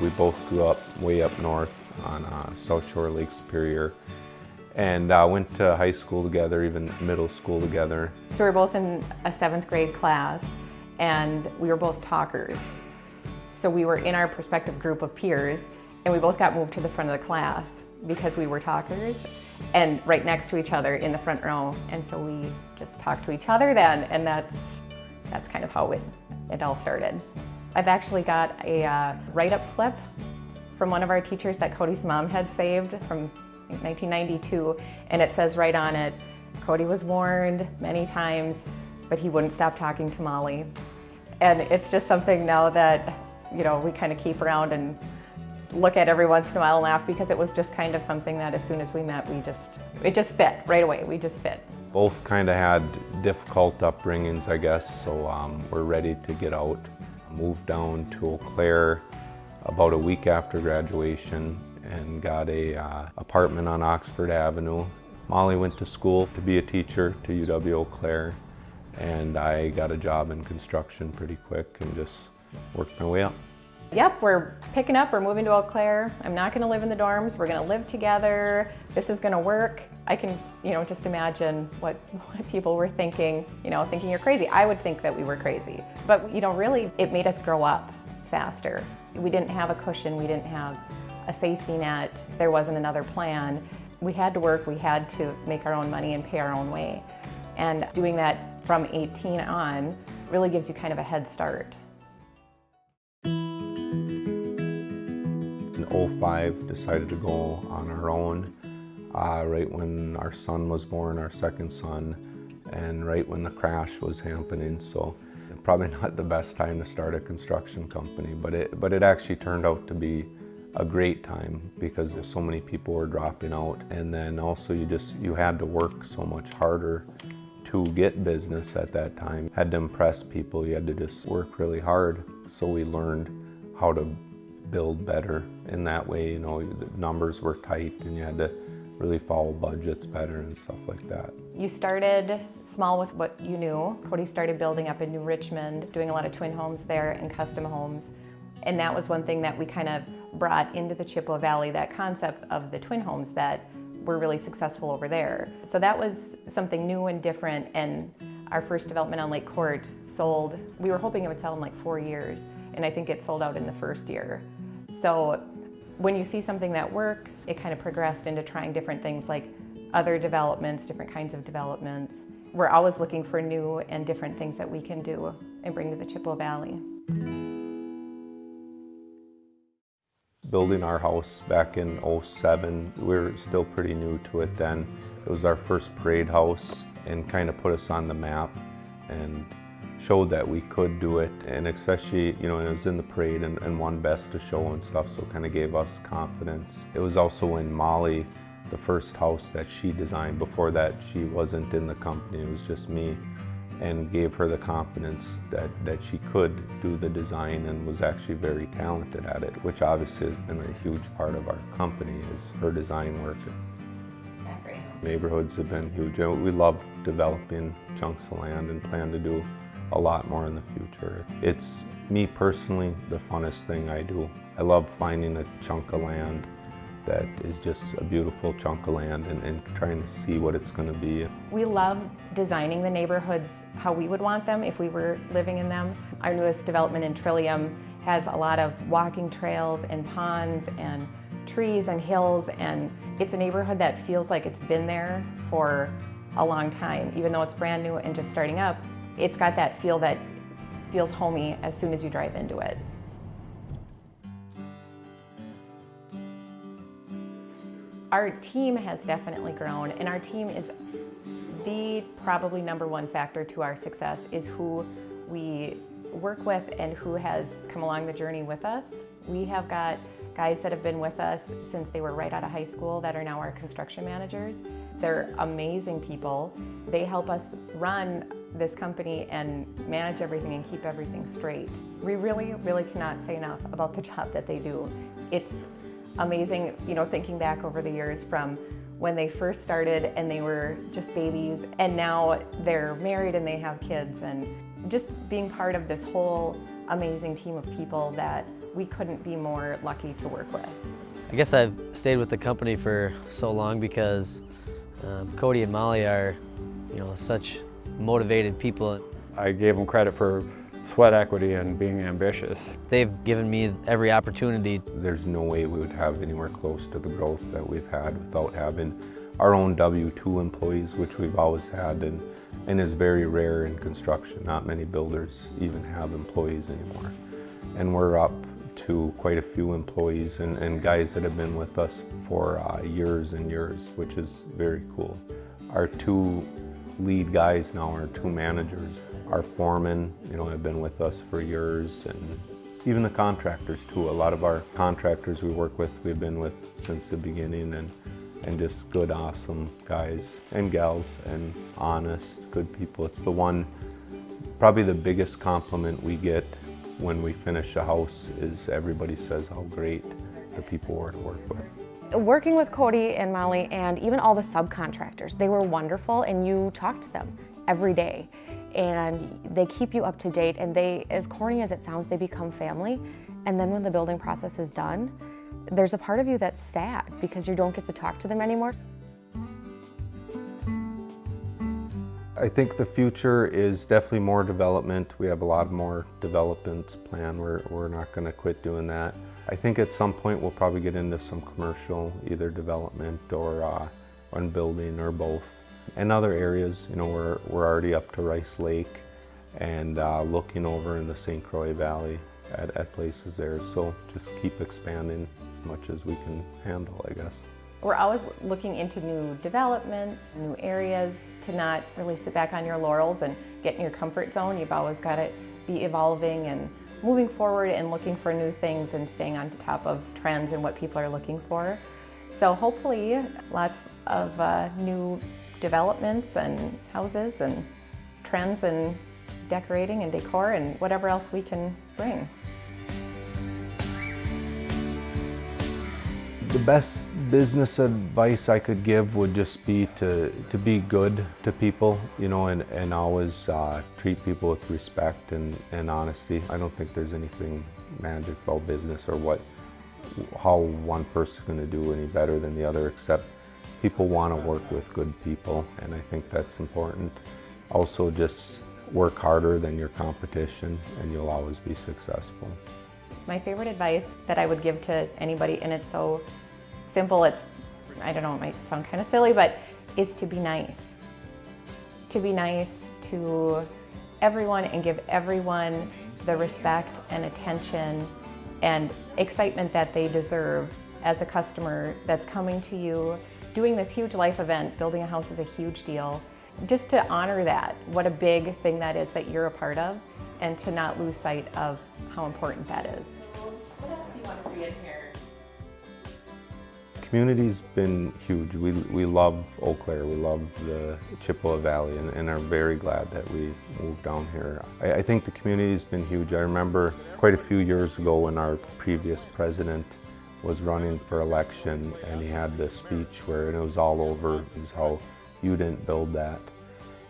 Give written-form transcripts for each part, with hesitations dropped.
We both grew up way up north on South Shore Lake Superior, and went to high school together, even middle school together. So we were both in a 7th grade class, and we were both talkers. So we were in our prospective group of peers, and we both got moved to the front of the class because we were talkers, and right next to each other in the front row. And so we just talked to each other then, and that's kind of how it all started. I've actually got a write-up slip from one of our teachers that Cody's mom had saved from 1992, and it says right on it, Cody was warned many times, but he wouldn't stop talking to Molly. And it's just something now that, you know, we kind of keep around and look at every once in a while and laugh, because it was just kind of something that as soon as we met, it just fit right away. We just fit. Both kind of had difficult upbringings, I guess, so we're ready to get out. Moved down to Eau Claire about a week after graduation and got a apartment on Oxford Avenue. Molly went to school to be a teacher to UW Eau Claire, and I got a job in construction pretty quick and just worked my way up. Yep, we're picking up, we're moving to Eau Claire. I'm not gonna live in the dorms, we're gonna live together. This is gonna work. I can, just imagine what people were thinking, thinking you're crazy. I would think that we were crazy. But, really, it made us grow up faster. We didn't have a cushion, we didn't have a safety net, there wasn't another plan. We had to work, we had to make our own money and pay our own way. And doing that from 18 on really gives you kind of a head start. In 2005, decided to go on our own, right when our son was born, our second son, and right when the crash was happening. So probably not the best time to start a construction company, but it actually turned out to be a great time because so many people were dropping out, and then also you had to work so much harder to get business at that time. Had to impress people, you had to just work really hard. So we learned how to build better in that way. The numbers were tight and you had to really follow budgets better and stuff like that. You started small with what you knew. Cody started building up in New Richmond, doing a lot of twin homes there and custom homes. And that was one thing that we kind of brought into the Chippewa Valley, that concept of the twin homes that were really successful over there. So that was something new and different, and our first development on Lake Court sold. We were hoping it would sell in like 4 years, and I think it sold out in the first year. So when you see something that works, it kind of progressed into trying different things like other developments, different kinds of developments. We're always looking for new and different things that we can do and bring to the Chippewa Valley. Building our house back in 2007, we were still pretty new to it then. It was our first parade house and kind of put us on the map and showed that we could do it, and especially, it was in the parade and won best to show and stuff, so it kind of gave us confidence. It was also when Molly, the first house that she designed. Before that, she wasn't in the company, it was just me, and gave her the confidence that she could do the design and was actually very talented at it, which obviously has been a huge part of our company, is her design work. Neighborhoods have been huge. We love developing chunks of land and plan to do a lot more in the future. It's, me personally, the funnest thing I do. I love finding a chunk of land that is just a beautiful chunk of land and trying to see what it's going to be. We love designing the neighborhoods how we would want them if we were living in them. Our newest development in Trillium has a lot of walking trails and ponds and trees and hills, and it's a neighborhood that feels like it's been there for a long time. Even though it's brand new and just starting up, it's got that feel that feels homey as soon as you drive into it. Our team has definitely grown, and our team is the probably #1 factor to our success, is who we work with and who has come along the journey with us. We have got guys that have been with us since they were right out of high school that are now our construction managers. They're amazing people. They help us run this company and manage everything and keep everything straight. We really, really cannot say enough about the job that they do. It's amazing, thinking back over the years from when they first started and they were just babies, and now they're married and they have kids, and just being part of this whole amazing team of people that we couldn't be more lucky to work with. I guess I've stayed with the company for so long because Cody and Molly are, such motivated people. I gave them credit for sweat equity and being ambitious. They've given me every opportunity. There's no way we would have anywhere close to the growth that we've had without having our own W-2 employees, which we've always had, and is very rare in construction. Not many builders even have employees anymore. And we're up to quite a few employees and guys that have been with us for years and years, which is very cool. Our two lead guys now are two managers. Our foremen, have been with us for years, and even the contractors too. A lot of our contractors we work with, we've been with since the beginning, and just good, awesome guys and gals, and honest, good people. It's probably the biggest compliment we get when we finish a house is everybody says how great the people were to work with. Working with Cody and Molly and even all the subcontractors, they were wonderful, and you talk to them every day and they keep you up to date, and they, as corny as it sounds, they become family. And then when the building process is done, there's a part of you that's sad because you don't get to talk to them anymore. I think the future is definitely more development. We have a lot more developments planned. We're not going to quit doing that. I think at some point we'll probably get into some commercial, either development or on building or both. And other areas, we're already up to Rice Lake and looking over in the St. Croix Valley at places there. So just keep expanding as much as we can handle, I guess. We're always looking into new developments, new areas, to not really sit back on your laurels and get in your comfort zone. You've always got to be evolving and moving forward and looking for new things and staying on top of trends and what people are looking for. So hopefully lots of new developments and houses and trends and decorating and decor and whatever else we can bring. The best business advice I could give would just be to be good to people, and always treat people with respect and honesty. I don't think there's anything magic about business or how one person's going to do any better than the other, except people want to work with good people, and I think that's important. Also, just work harder than your competition and you'll always be successful. My favorite advice that I would give to anybody, and it's so simple, I don't know, it might sound kind of silly, but is to be nice. To be nice to everyone and give everyone the respect and attention and excitement that they deserve as a customer that's coming to you. Doing this huge life event, building a house is a huge deal. Just to honor that, what a big thing that is that you're a part of, and to not lose sight of how important that is. What else do you want to see in here? Community's been huge. We love Eau Claire, we love the Chippewa Valley, and are very glad that we moved down here. I think the community's been huge. I remember quite a few years ago when our previous president was running for election, and he had this speech and it was all over, it was how you didn't build that.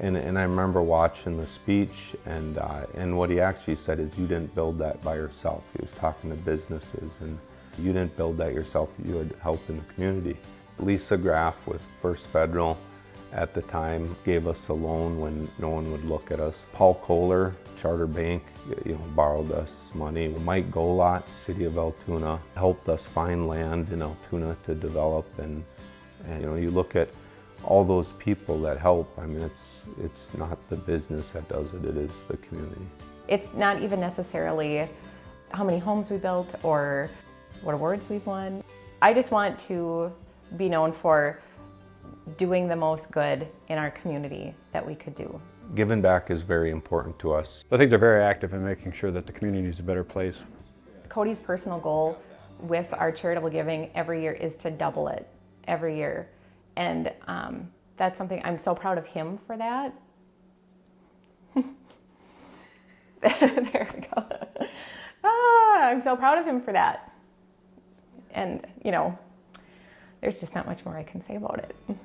And I remember watching the speech, and what he actually said is, you didn't build that by yourself. He was talking to businesses, and you didn't build that yourself, you had help in the community. Lisa Graff with First Federal at the time gave us a loan when no one would look at us. Paul Kohler, Charter Bank, borrowed us money. Mike Golot, City of Altoona, helped us find land in Altoona to develop, and you look at all those people that help. I mean, it's not the business that does it, it is the community. It's not even necessarily how many homes we built or what awards we've won. I just want to be known for doing the most good in our community that we could do. Giving back is very important to us. I think they're very active in making sure that the community is a better place. Cody's personal goal with our charitable giving every year is to double it every year. And that's something, I'm so proud of him for that. There we go. I'm so proud of him for that. And, there's just not much more I can say about it. If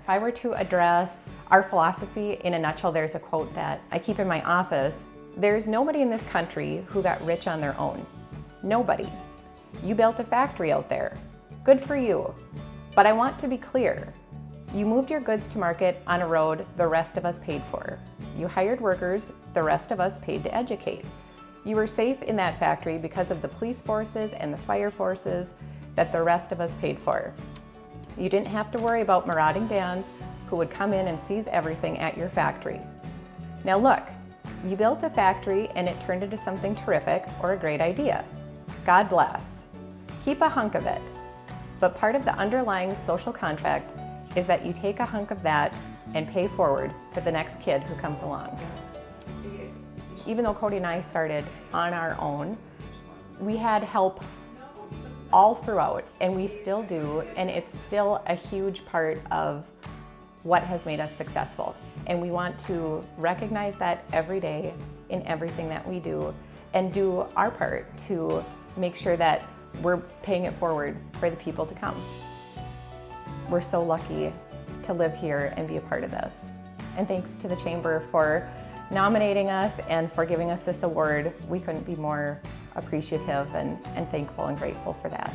I were to address our philosophy in a nutshell, there's a quote that I keep in my office. There's nobody in this country who got rich on their own. Nobody. You built a factory out there. Good for you. But I want to be clear. You moved your goods to market on a road the rest of us paid for. You hired workers the rest of us paid to educate. You were safe in that factory because of the police forces and the fire forces that the rest of us paid for. You didn't have to worry about marauding bands who would come in and seize everything at your factory. Now look, you built a factory and it turned into something terrific or a great idea. God bless. Keep a hunk of it. But part of the underlying social contract is that you take a hunk of that and pay forward for the next kid who comes along. Even though Cody and I started on our own, we had help all throughout, and we still do, and it's still a huge part of what has made us successful. And we want to recognize that every day in everything that we do, and do our part to make sure that we're paying it forward for the people to come. We're so lucky to live here and be a part of this. And thanks to the Chamber for nominating us and for giving us this award. We couldn't be more appreciative and thankful and grateful for that.